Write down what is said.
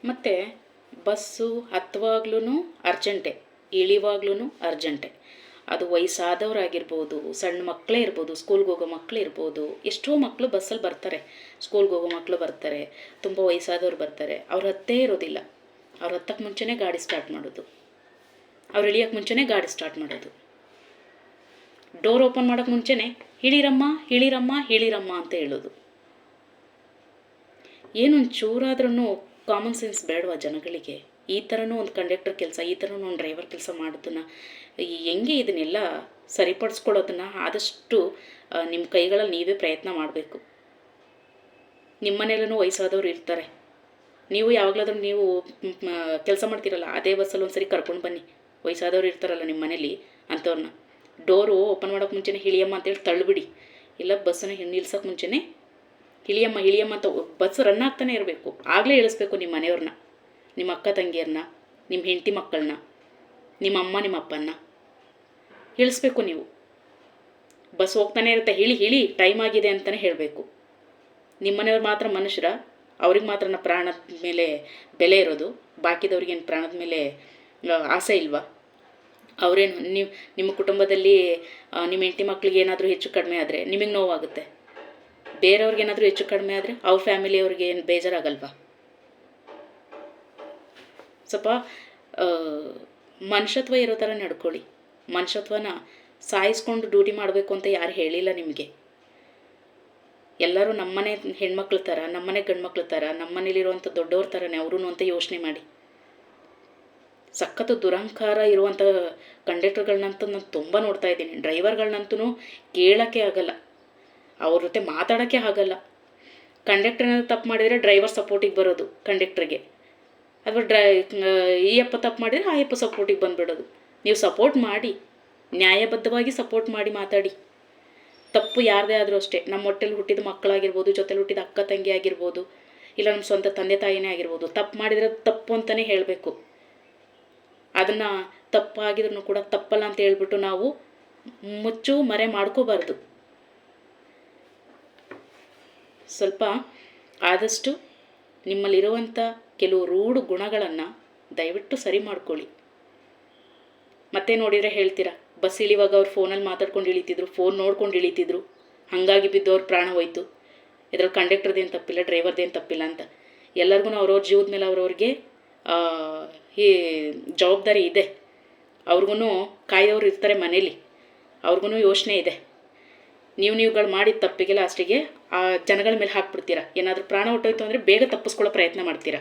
ಮತ್ತು ಬಸ್ಸು ಹತ್ತುವಾಗ್ಲೂ ಅರ್ಜೆಂಟೆ, ಇಳಿವಾಗ್ಲೂ ಅರ್ಜೆಂಟೆ. ಅದು ವಯಸ್ಸಾದವರಾಗಿರ್ಬೋದು, ಸಣ್ಣ ಮಕ್ಕಳೇ ಇರ್ಬೋದು, ಸ್ಕೂಲ್ಗೆ ಹೋಗೋ ಮಕ್ಕಳು ಇರ್ಬೋದು. ಎಷ್ಟೋ ಮಕ್ಕಳು ಬಸ್ಸಲ್ಲಿ ಬರ್ತಾರೆ, ಸ್ಕೂಲ್ಗೆ ಹೋಗೋ ಮಕ್ಕಳು ಬರ್ತಾರೆ, ತುಂಬ ವಯಸ್ಸಾದವ್ರು ಬರ್ತಾರೆ. ಅವ್ರು ಹತ್ತೇ ಇರೋದಿಲ್ಲ. ಅವ್ರು ಹತ್ತಕ್ಕೆ ಮುಂಚೆನೇ ಗಾಡಿ ಸ್ಟಾರ್ಟ್ ಮಾಡೋದು, ಅವ್ರು ಇಳಿಯೋಕ್ಕೆ ಮುಂಚೆನೇ ಗಾಡಿ ಸ್ಟಾರ್ಟ್ ಮಾಡೋದು. ಡೋರ್ ಓಪನ್ ಮಾಡೋಕ್ಕೆ ಮುಂಚೆನೇ ಇಳಿರಮ್ಮ ಇಳಿರಮ್ಮ ಇಳಿರಮ್ಮ ಅಂತ ಹೇಳೋದು. ಏನೊಂದು ಚೂರಾದ್ರೂ ಕಾಮನ್ ಸೆನ್ಸ್ ಬೇಡವಾ ಜನಗಳಿಗೆ? ಈ ಥರನೂ ಒಂದು ಕಂಡಕ್ಟರ್ ಕೆಲಸ, ಈ ಥರನೂ ಒಂದು ಡ್ರೈವರ್ ಕೆಲಸ ಮಾಡೋದನ್ನು ಹೆಂಗೆ ಇದನ್ನೆಲ್ಲ ಸರಿಪಡಿಸ್ಕೊಳ್ಳೋದನ್ನು ಆದಷ್ಟು ನಿಮ್ಮ ಕೈಗಳಲ್ಲಿ ನೀವೇ ಪ್ರಯತ್ನ ಮಾಡಬೇಕು. ನಿಮ್ಮ ಮನೇಲೂ ವಯಸ್ಸಾದವ್ರು ಇರ್ತಾರೆ. ನೀವು ಯಾವಾಗಲಾದ್ರೂ ನೀವು ಕೆಲಸ ಮಾಡ್ತೀರಲ್ಲ, ಅದೇ ಬಸ್ಸಲ್ಲಿ ಒಂದು ಸರಿ ಕರ್ಕೊಂಡು ಬನ್ನಿ. ವಯಸ್ಸಾದವ್ರು ಇರ್ತಾರಲ್ಲ ನಿಮ್ಮ ಮನೇಲಿ, ಅಂಥವ್ರನ್ನ ಡೋರು ಓಪನ್ ಮಾಡೋಕ್ಕೆ ಮುಂಚೆನೇ ಇಳಿಯಮ್ಮ ಅಂತೇಳಿ ತಳ್ಳಿಬಿಡಿ. ಇಲ್ಲ ಬಸ್ಸನ್ನು ನಿಲ್ಸೋಕ್ಕೆ ಮುಂಚೆನೇ ಇಳಿಯಮ್ಮ ಇಳಿಯಮ್ಮ ಅಂತ ಬಸ್ ರನ್ ಆಗ್ತಾನೆ ಇರಬೇಕು. ಆಗಲೇ ಇಳಿಸ್ಬೇಕು ನಿಮ್ಮ ಮನೆಯವ್ರನ್ನ, ನಿಮ್ಮ ಅಕ್ಕ ತಂಗಿಯರನ್ನ, ನಿಮ್ಮ ಹೆಂಡತಿ ಮಕ್ಕಳನ್ನ, ನಿಮ್ಮ ಅಮ್ಮ ನಿಮ್ಮ ಅಪ್ಪನ್ನ ಇಳಿಸ್ಬೇಕು ನೀವು. ಬಸ್ ಹೋಗ್ತಾನೆ ಇರುತ್ತೆ, ಇಳಿ ಟೈಮ್ ಆಗಿದೆ ಅಂತಲೇ ಹೇಳಬೇಕು. ನಿಮ್ಮ ಮನೆಯವ್ರು ಮಾತ್ರ ಮನುಷ್ಯರ, ಅವ್ರಿಗೆ ಮಾತ್ರ ಪ್ರಾಣದ ಮೇಲೆ ಬೆಲೆ ಇರೋದು, ಬಾಕಿದವ್ರಿಗೇನು ಪ್ರಾಣದ ಮೇಲೆ ಆಸೆ ಇಲ್ವಾ? ಅವರೇನು ನಿಮ್ಮ ಕುಟುಂಬದಲ್ಲಿ ನಿಮ್ಮ ಹೆಂಡತಿ ಮಕ್ಕಳಿಗೆ ಏನಾದರೂ ಹೆಚ್ಚು ಕಡಿಮೆ ಆದರೆ ನಿಮಗೆ ನೋವಾಗುತ್ತೆ. ಬೇರೆಯವ್ರಿಗೇನಾದರೂ ಹೆಚ್ಚು ಕಡಿಮೆ ಆದರೆ ಅವ್ರ ಫ್ಯಾಮಿಲಿಯವ್ರಿಗೆ ಏನು ಬೇಜಾರಾಗಲ್ವಾ? ಸ್ವಲ್ಪ ಮನುಷ್ಯತ್ವ ಇರೋ ಥರ ನಡ್ಕೊಳ್ಳಿ. ಮನುಷ್ಯತ್ವನ ಸಾಯಿಸ್ಕೊಂಡು ಡ್ಯೂಟಿ ಮಾಡಬೇಕು ಅಂತ ಯಾರು ಹೇಳಿಲ್ಲ ನಿಮಗೆ. ಎಲ್ಲರೂ ನಮ್ಮನೆ ಹೆಣ್ಮಕ್ಳ ಥರ, ನಮ್ಮನೆ ಗಂಡ್ಮಕ್ಳ ಥರ, ನಮ್ಮನೇಲಿರುವಂಥ ದೊಡ್ಡವ್ರ ಥರನೇ ಅವರು ಅಂತ ಯೋಚನೆ ಮಾಡಿ. ಸಖತ್ತು ದುರಹಂಕಾರ ಇರುವಂಥ ಕಂಡಕ್ಟರ್ಗಳನ್ನಂತೂ ನಾನು ತುಂಬ ನೋಡ್ತಾ ಇದ್ದೀನಿ. ಡ್ರೈವರ್ಗಳನ್ನಂತೂ ಕೇಳೋಕ್ಕೆ ಆಗಲ್ಲ, ಅವ್ರ ಜೊತೆ ಮಾತಾಡೋಕ್ಕೆ ಆಗಲ್ಲ. ಕಂಡಕ್ಟರ್ ಏನಾದರೂ ತಪ್ಪು ಮಾಡಿದರೆ ಡ್ರೈವರ್ ಸಪೋರ್ಟಿಗೆ ಬರೋದು ಕಂಡಕ್ಟ್ರಿಗೆ, ಅಥವಾ ಈ ಅಪ್ಪ ತಪ್ಪು ಮಾಡಿದರೆ ಆ ಅಪ್ಪ ಸಪೋರ್ಟಿಗೆ ಬಂದುಬಿಡೋದು. ನೀವು ಸಪೋರ್ಟ್ ಮಾಡಿ, ನ್ಯಾಯಬದ್ಧವಾಗಿ ಸಪೋರ್ಟ್ ಮಾಡಿ ಮಾತಾಡಿ. ತಪ್ಪು ಯಾರದೇ ಆದರೂ ಅಷ್ಟೇ, ನಮ್ಮ ಹೊಟ್ಟೆಲಿ ಹುಟ್ಟಿದ ಮಕ್ಕಳಾಗಿರ್ಬೋದು, ಜೊತೆಲಿ ಹುಟ್ಟಿದ ಅಕ್ಕ ತಂಗಿ ಆಗಿರ್ಬೋದು, ಇಲ್ಲ ನಮ್ಮ ಸ್ವಂತ ತಂದೆ ತಾಯಿನೇ ಆಗಿರ್ಬೋದು. ತಪ್ಪು ಮಾಡಿದರೆ ತಪ್ಪು ಅಂತಲೇ ಹೇಳಬೇಕು. ಅದನ್ನು ತಪ್ಪಾಗಿದ್ರೂ ಕೂಡ ತಪ್ಪಲ್ಲ ಅಂತ ಹೇಳ್ಬಿಟ್ಟು ನಾವು ಮುಚ್ಚು ಮರೆ ಮಾಡ್ಕೋಬಾರ್ದು. ಸ್ವಲ್ಪ ಆದಷ್ಟು ನಿಮ್ಮಲ್ಲಿರುವಂಥ ಕೆಲವು ರೂಢ ಗುಣಗಳನ್ನು ದಯವಿಟ್ಟು ಸರಿ ಮಾಡ್ಕೊಳ್ಳಿ. ಮತ್ತೆ ನೋಡಿದರೆ ಹೇಳ್ತೀರಾ, ಬಸ್ ಇಳಿವಾಗ ಅವ್ರು ಫೋನಲ್ಲಿ ಮಾತಾಡ್ಕೊಂಡು ಇಳಿತಿದ್ರು, ಫೋನ್ ನೋಡ್ಕೊಂಡು ಇಳಿತಿದ್ರು, ಹಾಗಾಗಿ ಬಿದ್ದವ್ರ ಪ್ರಾಣ ಹೋಯ್ತು. ಇದ್ರಲ್ಲಿ ಕಂಡಕ್ಟರ್ದೇನು ತಪ್ಪಿಲ್ಲ, ಡ್ರೈವರ್ದೇನು ತಪ್ಪಿಲ್ಲ ಅಂತ. ಎಲ್ಲರಿಗೂ ಅವ್ರವ್ರ ಜೀವದ ಮೇಲೆ ಅವ್ರವ್ರಿಗೆ ಈ ಜವಾಬ್ದಾರಿ ಇದೆ. ಅವ್ರಿಗೂ ಕಾಯೋರು ಇರ್ತಾರೆ ಮನೇಲಿ, ಅವ್ರಿಗೂ ಯೋಚನೆ ಇದೆ. ನೀವುಗಳು ಮಾಡಿದ ತಪ್ಪಿಗೆ ಲಾಸ್ಟಿಗೆ ಆ ಜನಗಳ ಮೇಲೆ ಹಾಕ್ಬಿಡ್ತೀರಾ. ಏನಾದರೂ ಪ್ರಾಣ ಹೊಟ್ಟೋಯ್ತು ಅಂದರೆ ಬೇಗ ತಪ್ಪಿಸ್ಕೊಳ್ಳೋ ಪ್ರಯತ್ನ ಮಾಡ್ತೀರಾ.